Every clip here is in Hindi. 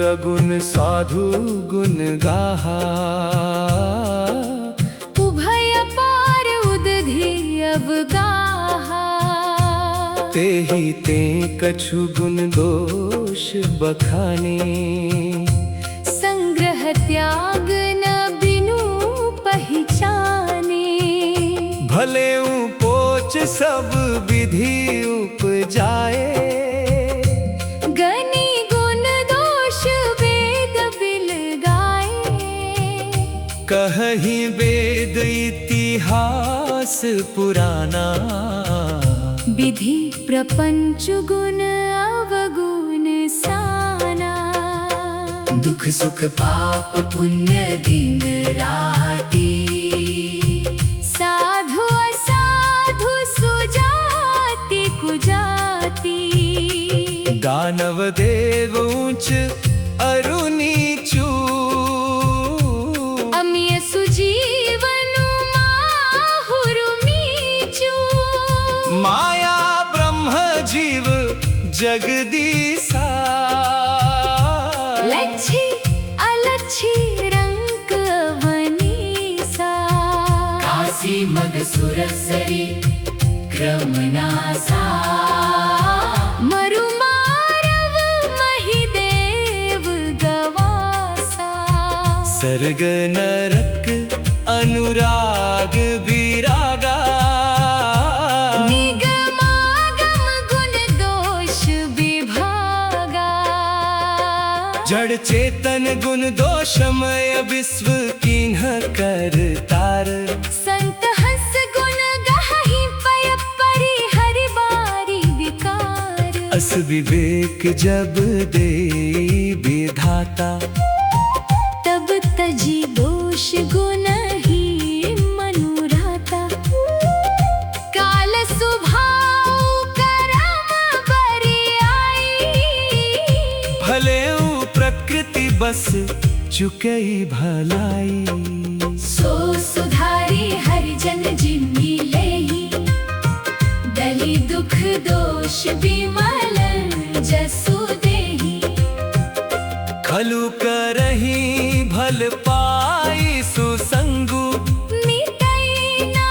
अगुण साधु गुण गाहा। उभय पार उदधि अवगाहा। तेहि ते कछु गुण दोष बखाने। संग्रह त्याग न बिनु पहचाने। भले पोच सब विधि उपजाए। गनि गुण दोष वेद बिल गाए। कहि वेद इतिहास पुराना। विधि प्रपंच गुण अवगुण साना। दुख सुख पाप पुण्य दिन राती। साधु असाधु सुजाति कुजाति। दानव देव ऊंच अरु नीचू। अमिय सुजीवन माहुरु मीचू। माया ब्रह्म जीव जगदीसा। लच्छी अलच्छी रंक अवनीसा। काशी मग सुरसरी क्रमनासा। मरु मारव महिदेव गवासा। सर्ग नरक अनुराग विरागा। निगमागम गुण दोष विभागा। जड़ चेतन गुण दोषमय विश्व कीन्ह कर तार। संत हंस गुण गहहि पय परिहरि बारी विकार। अस विवेक जब दे विधाता। तब तजी दोष गुण ही मनुराता। काल सुभाव करम बरियाई। भले प्रकृति बस चुकई भलाई। सो सुधारी हरिजन जिम्मी लेहि। दली दुख दोष विमल जसु देहि। खलु करही भल पाई सुसंगु। मिटई ना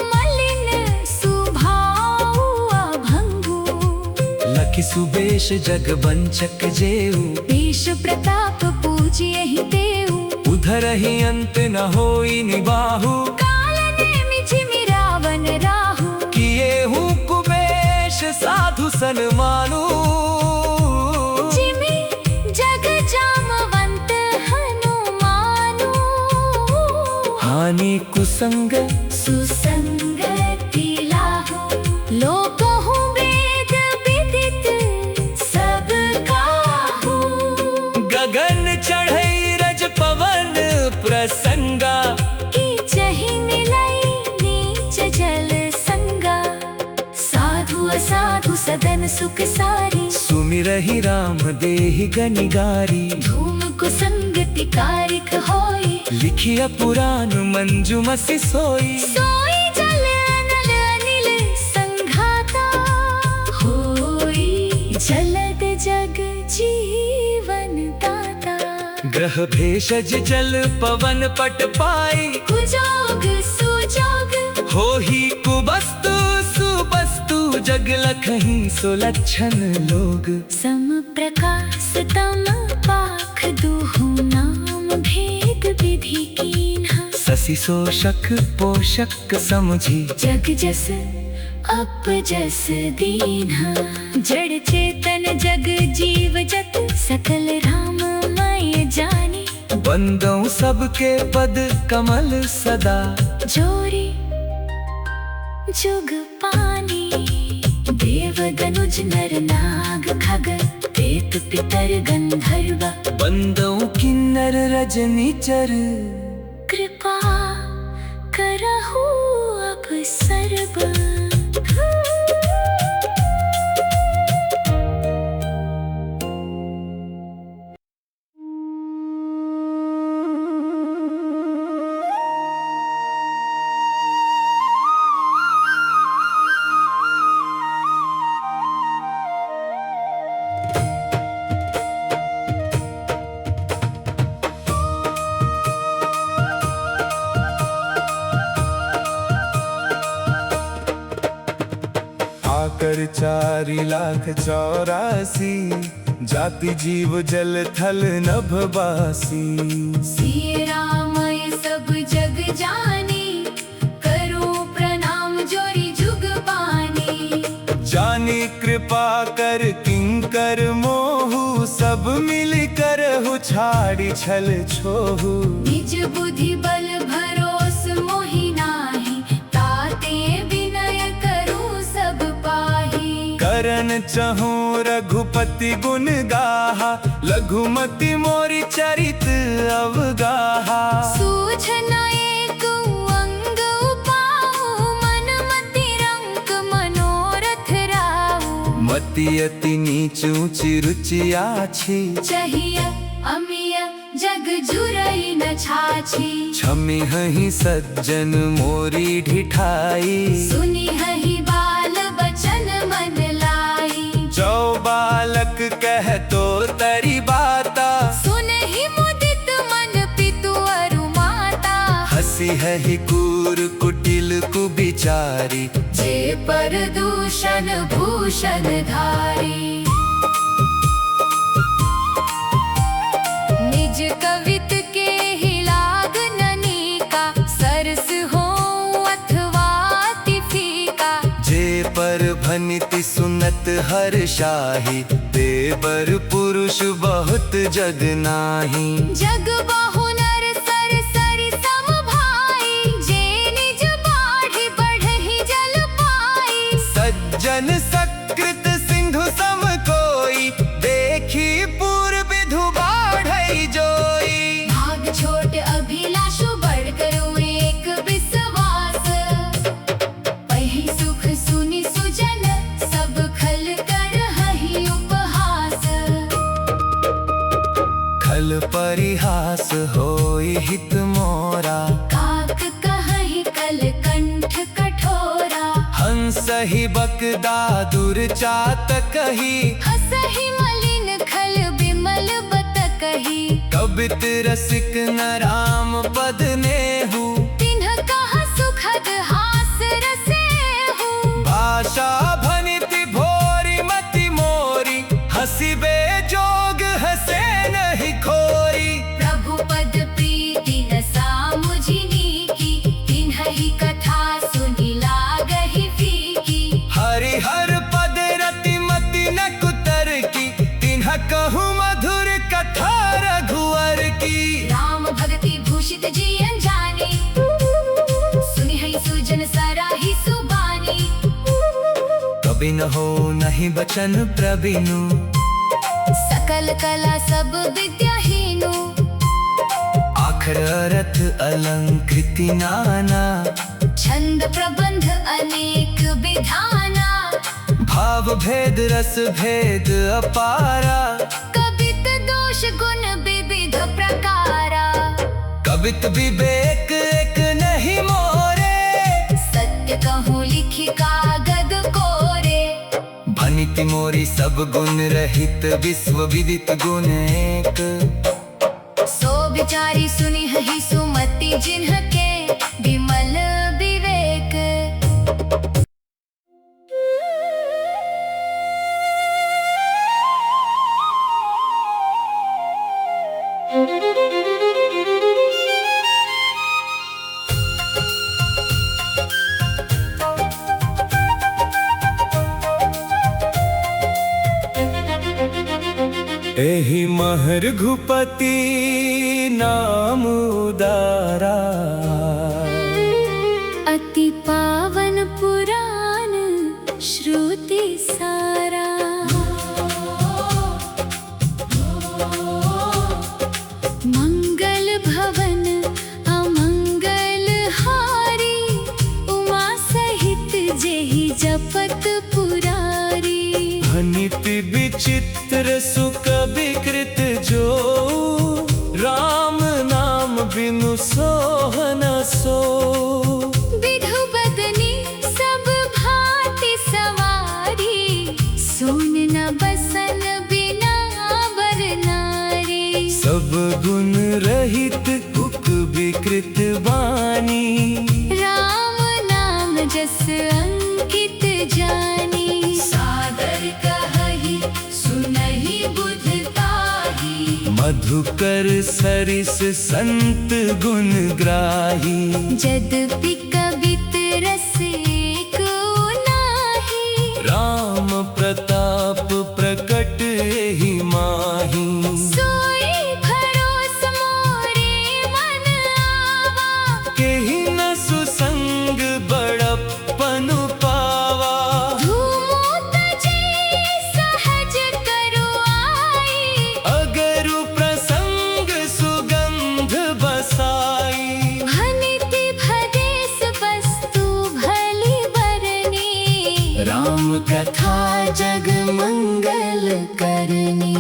मलिन सुभाव अभंगु। लखि सुबेश जग वंचक जेऊ। पेश प्रताप पूजियहि देऊ। उधरहि अंत न होई निबाहु। काल नेमि जिमि रावण राहु। किएहु कुबेश साधु सन्मानु। जिमि जग जामवंत हनुमानु। हानि कुसंग सुसंगति लाहु। लोकहु वेद विदित सब काहू। गगन चढ़ई रज पवन प्रसंगा। कीचहि मिलई नीच जल संगा। साधु असाधु सदन सुख सारी। सुमिरहि राम देहि गनिगारी। धूम कुसंगति कारिक होई। लिखिया पुराण मंजुमसि सोई। सोई जल अनल अनिल संघाता। होई जलद जग जीवन दाता। ग्रह भेषज जल पवन पट पाई। कुजोग सुजोग होहि कुबस्तु सुबस्तु जग लखहि सुलक्षण लोग। सम प्रकाश तम पाख दुहु नाम भेद विधि कीन्हा। शशि शोषक पोषक समझी। जग जस अप जस दीन्हा। जड़ चेतन जग जीव जत सकल राम माय जानी। बंदों सबके पद कमल सदा। जोरी जुग पानी। देव दनुज नर नाग खग। प्रेत पितर गंधर्व। बंदों किन्नर रजनी चर। कृपा करहु अब सर्व। कर 4,84,000 जाति जीव जल थल नभवासी। सिय राम ये सब जग जानी, करो प्रणाम जोरी जुग बानी। जानी कृपा कर किंकर मोहु, सब मिल कर छाड़ी छल छोहु। निज बुद्धि बल भरोस मोहि नाही, ताते विनय करूं सब पाही। करन चहूँ रघुपति गुण गाहा, लघुमति मोरी चरित अवगाहा। सूझन एक अंग उपाऊ, मन मति रंक मनोरथ राहु। मति अति नीच ऊंची रुचि आछी, चाहिय अमिय जग जुरई न छाछी। क्षमी हहि सज्जन मोरी ढिठाई, सुनि हहि बाल बचन मन लाई। जो बालक कह तो तरी बाता, सुनहि मुदित मन पितु अरु माता। हसी हहि कूर कुटिल कुबिचारी, जे पर दूषण भूषण धारी। निज कवित के ही लाग ननिका, सरस हो अथवा अति फीका। जे पर भनिति सुनत हर शाही, देवर पुरुष बहुत जग नाही। जग बाहु नर सर सरि सम भाई, जे निज बाढ़ि बढ़हि जल पाई। सज्जन सकृत सिंधु सम कोई, देखी पूर्व विधु बाढ़ई जोई। भाग छोट अभिलाषु बढ़ करो एक विश्वास, पहि सुख सुनि सुजन सब खल कर हहि उपहास। खल परिहास होई हित मोरा, काक कहहि कल कंठ कठोरा। हंस ही बकदादुर चातकहि, हसहि मलिन खल बिमल बतकहि। कबित रसिक न राम पद नेहु, तिन्ह कहा सुखद हास रसेहु। भाषा भनिति भोरी मति मोरी, हसिबे जोग हसे नहीं खोरी। प्रभु पद प्रीति न सामुझिनी की, तिन्हि कथा सुनि लागहि फीकी। हरिहर पद रति मति न कुतर की, तिन्ह कहूँ मधुर कथा रघुवर की। राम भगति भूषित जियन जानी, सुनि हई सुजन सराही सुबानी। कभी न हो नहीं बचन प्रबिनु, सकल कला सब विद्या हीनु। आखर रथ अलंकृति नाना, छंद प्रबंध अनेक विधाना। भाव भेद रस भेद अपारा, कवित दोष गुण विविध प्रकारा। कवित विवेक एक नहीं मोरे, सत्य कहूँ लिखि कागद कोरे। भनिति मोरी सब गुण रहित, विश्व विदित गुण एक। सो विचारी सुनि हहि सुमति जिन्ह के, विमल विवेक। एहि महर घुपति नाम उदारा, अति पावन पुराण श्रुति सारा। मंगल भवन अमंगल हारी, उमा सहित जेहि जपत पुरारी। भनिति विचित्र सुख विकृत जो, राम नाम बिनु सोहन सो। विधु बदनी सब भांति सवारी, सोन न बसन बिना वर नारी। सब गुण रहित कुक विकृत वाणी, राम नाम जस अंकित जानी। सरिस संत गुण ग्राही। यद्यपि कवित रस एक नाही, राम प्रताप प्रकट ही माही। सोई भरोस मोरे मन आवा, केहि न सुसंग बड़प्पन पावा। धूमो तजे सहज करु आई, अगरु प्रसंग सुगंध बसाई। भनिति भदेस वस्तु भली बरनी, राम कथा जग मंगल करनी।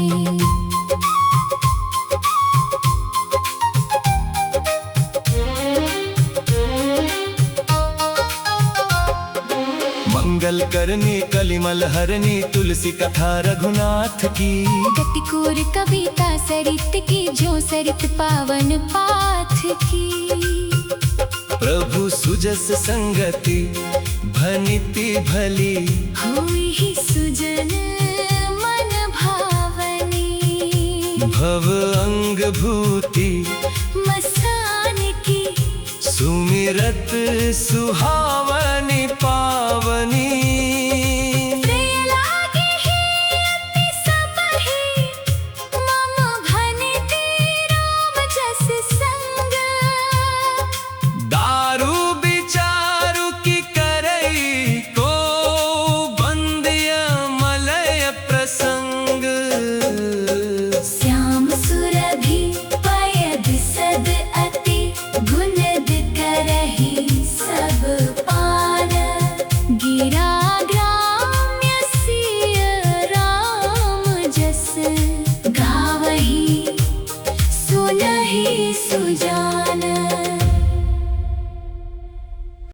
मंगल करनी कलिमल हरनी, तुलसी कथा रघुनाथ की। गतिकोर कविता सरित की, जो सरित पावन पाथ की। प्रभु सुजस संगति भनिति भली, हुई ही सुजन मन भावनी। भव अंग भूति मसान की, सुमिरत सुहावनी पावनी। प्रिय लागे ही अति सबहि, मम भनिति राम जस संग। दारू विचारु की करई, को बंदिय मलय प्रसंग। श्याम सुरभि पयद सद अति, गुणद करहि सब पार। गिरा ग्रा